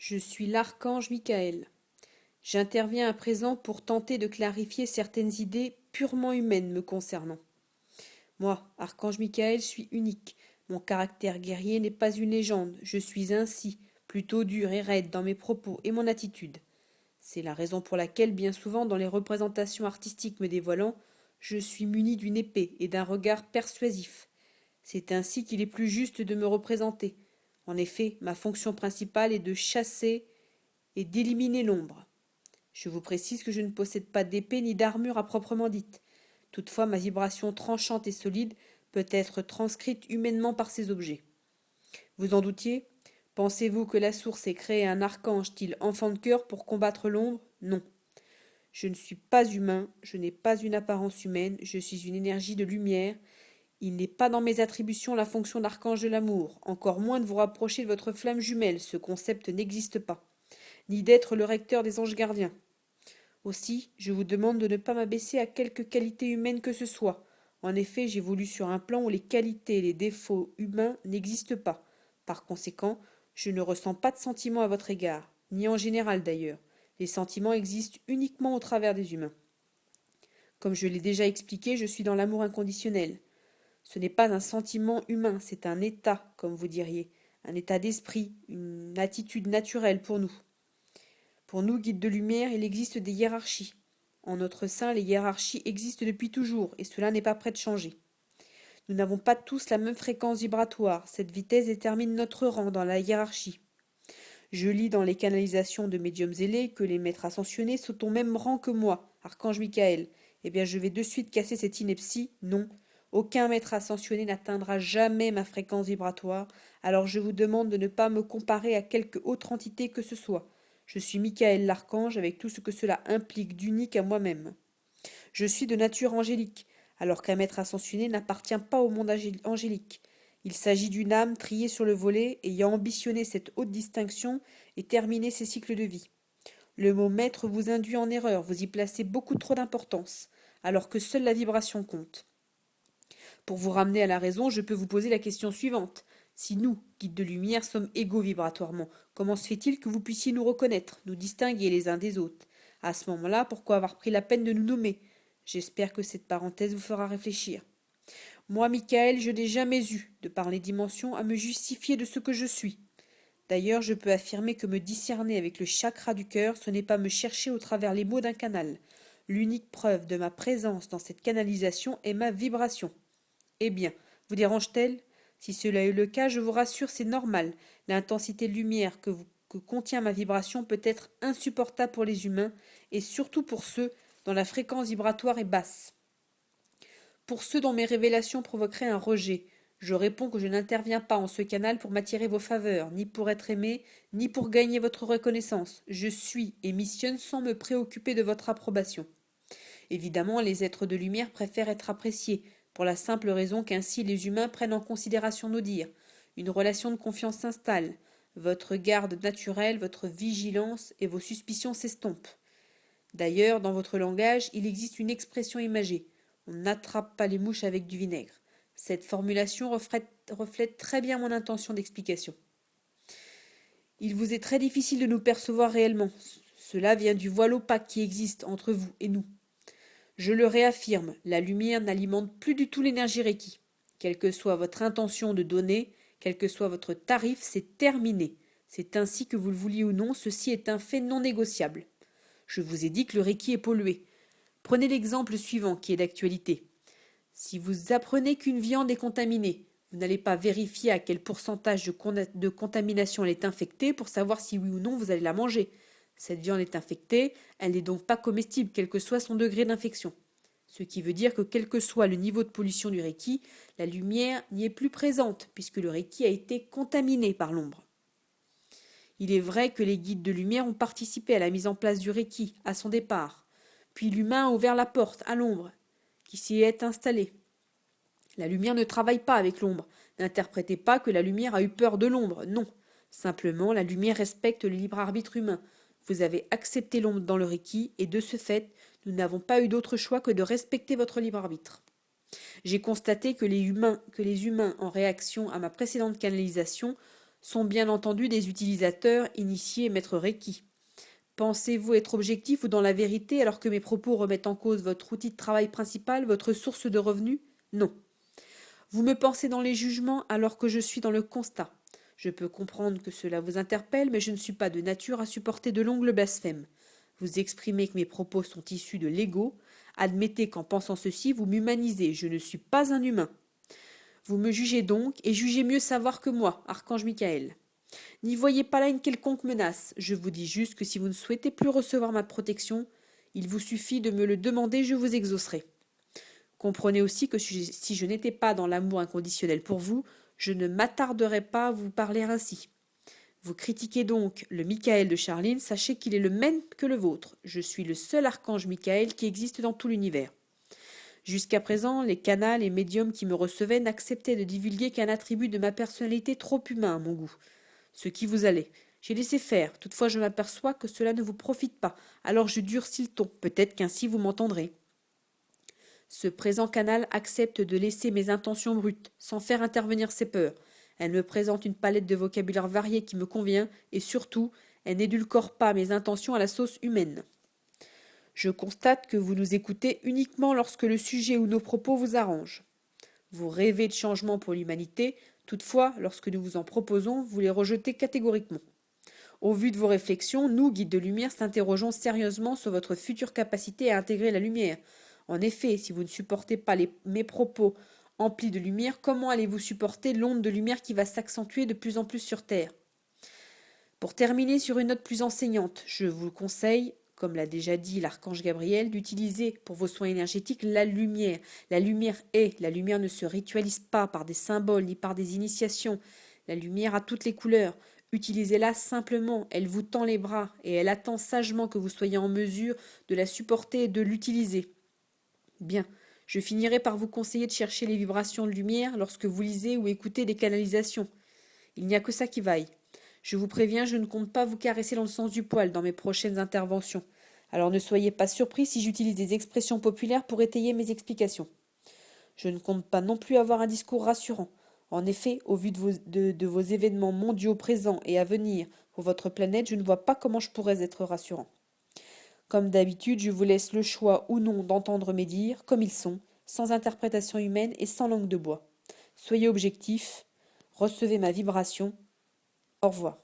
Je suis l'archange Michael. J'interviens à présent pour tenter de clarifier certaines idées purement humaines me concernant. Moi, archange Michael, suis unique. Mon caractère guerrier n'est pas une légende. Je suis ainsi, plutôt dur et raide dans mes propos et mon attitude. C'est la raison pour laquelle, bien souvent, dans les représentations artistiques me dévoilant, je suis muni d'une épée et d'un regard persuasif. C'est ainsi qu'il est plus juste de me représenter. En effet, ma fonction principale est de chasser et d'éliminer l'ombre. Je vous précise que je ne possède pas d'épée ni d'armure à proprement dite. Toutefois, ma vibration tranchante et solide peut être transcrite humainement par ces objets. Vous en doutiez? Pensez-vous que la source ait créé un archange style enfant de cœur pour combattre l'ombre? Non. Je ne suis pas humain, je n'ai pas une apparence humaine, je suis une énergie de lumière. Il n'est pas dans mes attributions la fonction d'archange de l'amour, encore moins de vous rapprocher de votre flamme jumelle, ce concept n'existe pas, ni d'être le recteur des anges gardiens. Aussi, je vous demande de ne pas m'abaisser à quelque qualité humaine que ce soit. En effet, j'évolue sur un plan où les qualités et les défauts humains n'existent pas. Par conséquent, je ne ressens pas de sentiments à votre égard, ni en général d'ailleurs. Les sentiments existent uniquement au travers des humains. Comme je l'ai déjà expliqué, je suis dans l'amour inconditionnel. Ce n'est pas un sentiment humain, c'est un état, comme vous diriez, un état d'esprit, une attitude naturelle pour nous. Pour nous, guides de lumière, il existe des hiérarchies. En notre sein, les hiérarchies existent depuis toujours, et cela n'est pas prêt de changer. Nous n'avons pas tous la même fréquence vibratoire, cette vitesse détermine notre rang dans la hiérarchie. Je lis dans les canalisations de médiums ailés que les maîtres ascensionnés sont au même rang que moi, archange Michael. Eh bien, je vais de suite casser cette ineptie. Non, aucun maître ascensionné n'atteindra jamais ma fréquence vibratoire, alors je vous demande de ne pas me comparer à quelque autre entité que ce soit. Je suis Michael l'archange avec tout ce que cela implique d'unique à moi-même. Je suis de nature angélique, alors qu'un maître ascensionné n'appartient pas au monde angélique. Il s'agit d'une âme triée sur le volet, ayant ambitionné cette haute distinction et terminé ses cycles de vie. Le mot maître vous induit en erreur, vous y placez beaucoup trop d'importance, alors que seule la vibration compte. Pour vous ramener à la raison, je peux vous poser la question suivante. Si nous, guides de lumière, sommes égaux vibratoirement, comment se fait-il que vous puissiez nous reconnaître, nous distinguer les uns des autres? À ce moment-là, pourquoi avoir pris la peine de nous nommer? J'espère que cette parenthèse vous fera réfléchir. Moi, Michael, je n'ai jamais eu, de par les dimensions, à me justifier de ce que je suis. D'ailleurs, je peux affirmer que me discerner avec le chakra du cœur, ce n'est pas me chercher au travers les mots d'un canal. L'unique preuve de ma présence dans cette canalisation est ma vibration. Eh bien, vous dérange-t-elle? Si cela est le cas, je vous rassure, c'est normal. L'intensité de lumière que contient ma vibration peut être insupportable pour les humains, et surtout pour ceux dont la fréquence vibratoire est basse. Pour ceux dont mes révélations provoqueraient un rejet, je réponds que je n'interviens pas en ce canal pour m'attirer vos faveurs, ni pour être aimé, ni pour gagner votre reconnaissance. Je suis et missionne sans me préoccuper de votre approbation. Évidemment, les êtres de lumière préfèrent être appréciés, pour la simple raison qu'ainsi les humains prennent en considération nos dires. Une relation de confiance s'installe. Votre garde naturelle, votre vigilance et vos suspicions s'estompent. D'ailleurs, dans votre langage, il existe une expression imagée. On n'attrape pas les mouches avec du vinaigre. Cette formulation reflète très bien mon intention d'explication. Il vous est très difficile de nous percevoir réellement. Cela vient du voile opaque qui existe entre vous et nous. Je le réaffirme, la lumière n'alimente plus du tout l'énergie Reiki. Quelle que soit votre intention de donner, quel que soit votre tarif, c'est terminé. C'est ainsi que vous le vouliez ou non, ceci est un fait non négociable. Je vous ai dit que le Reiki est pollué. Prenez l'exemple suivant qui est d'actualité. Si vous apprenez qu'une viande est contaminée, vous n'allez pas vérifier à quel pourcentage de contamination elle est infectée pour savoir si oui ou non vous allez la manger. Cette viande est infectée, elle n'est donc pas comestible, quel que soit son degré d'infection. Ce qui veut dire que quel que soit le niveau de pollution du Reiki, la lumière n'y est plus présente, puisque le Reiki a été contaminé par l'ombre. Il est vrai que les guides de lumière ont participé à la mise en place du Reiki, à son départ. Puis l'humain a ouvert la porte à l'ombre, qui s'y est installée. La lumière ne travaille pas avec l'ombre. N'interprétez pas que la lumière a eu peur de l'ombre. Non. Simplement, la lumière respecte le libre arbitre humain. Vous avez accepté l'ombre dans le Reiki, et de ce fait, nous n'avons pas eu d'autre choix que de respecter votre libre arbitre. J'ai constaté que les humains, en réaction à ma précédente canalisation, sont bien entendu des utilisateurs initiés maître Reiki. Pensez-vous être objectif ou dans la vérité alors que mes propos remettent en cause votre outil de travail principal, votre source de revenus? Non. Vous me pensez dans les jugements alors que je suis dans le constat. Je peux comprendre que cela vous interpelle, mais je ne suis pas de nature à supporter de longues blasphèmes. Vous exprimez que mes propos sont issus de l'ego. Admettez qu'en pensant ceci, vous m'humanisez. Je ne suis pas un humain. Vous me jugez donc, et jugez mieux savoir que moi, Archange Michael. N'y voyez pas là une quelconque menace. Je vous dis juste que si vous ne souhaitez plus recevoir ma protection, il vous suffit de me le demander, je vous exaucerai. Comprenez aussi que si je n'étais pas dans l'amour inconditionnel pour vous, je ne m'attarderais pas à vous parler ainsi. Vous critiquez donc le Michael de Charline, sachez qu'il est le même que le vôtre. Je suis le seul archange Michael qui existe dans tout l'univers. Jusqu'à présent, les canals et médiums qui me recevaient n'acceptaient de divulguer qu'un attribut de ma personnalité trop humain à mon goût. Ce qui vous allait. J'ai laissé faire, toutefois je m'aperçois que cela ne vous profite pas, alors je durcis le ton, peut-être qu'ainsi vous m'entendrez. Ce présent canal accepte de laisser mes intentions brutes, sans faire intervenir ses peurs. Elle me présente une palette de vocabulaire variée qui me convient, et surtout, elle n'édulcore pas mes intentions à la sauce humaine. Je constate que vous nous écoutez uniquement lorsque le sujet ou nos propos vous arrangent. Vous rêvez de changement pour l'humanité, toutefois, lorsque nous vous en proposons, vous les rejetez catégoriquement. Au vu de vos réflexions, nous, guides de lumière, s'interrogeons sérieusement sur votre future capacité à intégrer la lumière. En effet, si vous ne supportez pas mes propos emplis de lumière, comment allez-vous supporter l'onde de lumière qui va s'accentuer de plus en plus sur Terre? Pour terminer sur une note plus enseignante, je vous conseille, comme l'a déjà dit l'archange Gabriel, d'utiliser pour vos soins énergétiques la lumière. La lumière est, la lumière ne se ritualise pas par des symboles ni par des initiations. La lumière a toutes les couleurs. Utilisez-la simplement, elle vous tend les bras et elle attend sagement que vous soyez en mesure de la supporter et de l'utiliser. Bien, je finirai par vous conseiller de chercher les vibrations de lumière lorsque vous lisez ou écoutez des canalisations. Il n'y a que ça qui vaille. Je vous préviens, je ne compte pas vous caresser dans le sens du poil dans mes prochaines interventions. Alors ne soyez pas surpris si j'utilise des expressions populaires pour étayer mes explications. Je ne compte pas non plus avoir un discours rassurant. En effet, au vu de vos événements mondiaux présents et à venir pour votre planète, je ne vois pas comment je pourrais être rassurant. Comme d'habitude, je vous laisse le choix ou non d'entendre mes dires, comme ils sont, sans interprétation humaine et sans langue de bois. Soyez objectifs, recevez ma vibration. Au revoir.